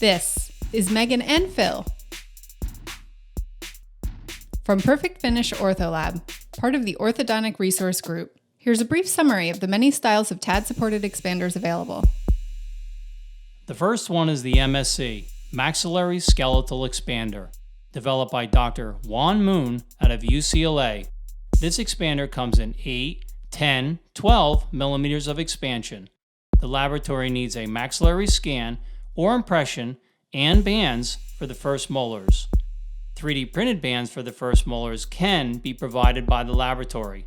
This is Megan and Phil from Perfect Finish Ortho Lab, part of the Orthodontic Resource Group. Here's a brief summary of the many styles of TAD-supported expanders available. The first one is the MSC, Maxillary Skeletal Expander, developed by Dr. Juan Moon out of UCLA. This expander comes in 8, 10, 12 millimeters of expansion. The laboratory needs a maxillary scan or impression and bands for the first molars. 3D printed bands for the first molars can be provided by the laboratory.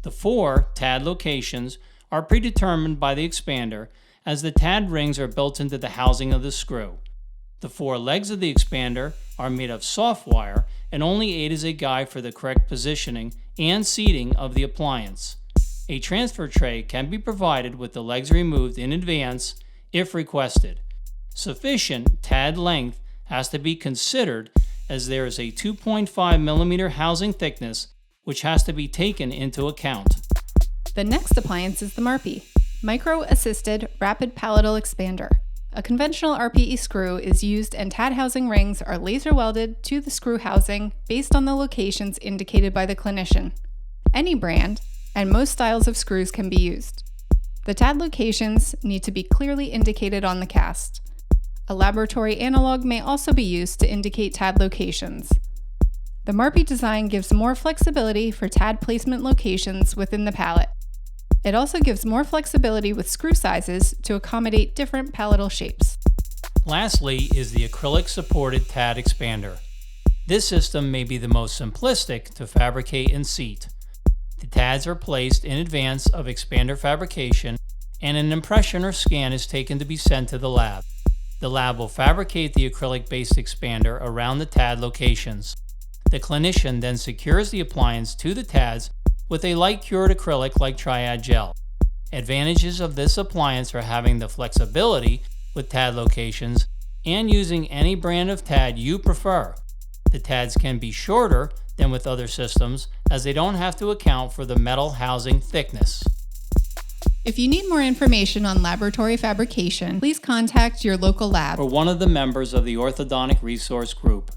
The 4 TAD locations are predetermined by the expander as the TAD rings are built into the housing of the screw. The 4 legs of the expander are made of soft wire and only aid as a guide for the correct positioning and seating of the appliance. A transfer tray can be provided with the legs removed in advance if requested. Sufficient TAD length has to be considered as there is a 2.5 millimeter housing thickness which has to be taken into account. The next appliance is the Marpy, Micro-Assisted Rapid Palatal Expander. A conventional RPE screw is used and TAD housing rings are laser welded to the screw housing based on the locations indicated by the clinician. Any brand and most styles of screws can be used. The TAD locations need to be clearly indicated on the cast. A laboratory analog may also be used to indicate TAD locations. The Marpy design gives more flexibility for TAD placement locations within the palate. It also gives more flexibility with screw sizes to accommodate different palatal shapes. Lastly is the Acrylic supported TAD expander. This system may be the most simplistic to fabricate and seat. The TADs are placed in advance of expander fabrication and an impression or scan is taken to be sent to the lab. The lab will fabricate the acrylic-based expander around the TAD locations. The clinician then secures the appliance to the TADs with a light-cured acrylic like Triad gel. Advantages of this appliance are having the flexibility with TAD locations and using any brand of TAD you prefer. The TADs can be shorter than with other systems as they don't have to account for the metal housing thickness. If you need more information on laboratory fabrication, please contact your local lab or one of the members of the Orthodontic Resource Group.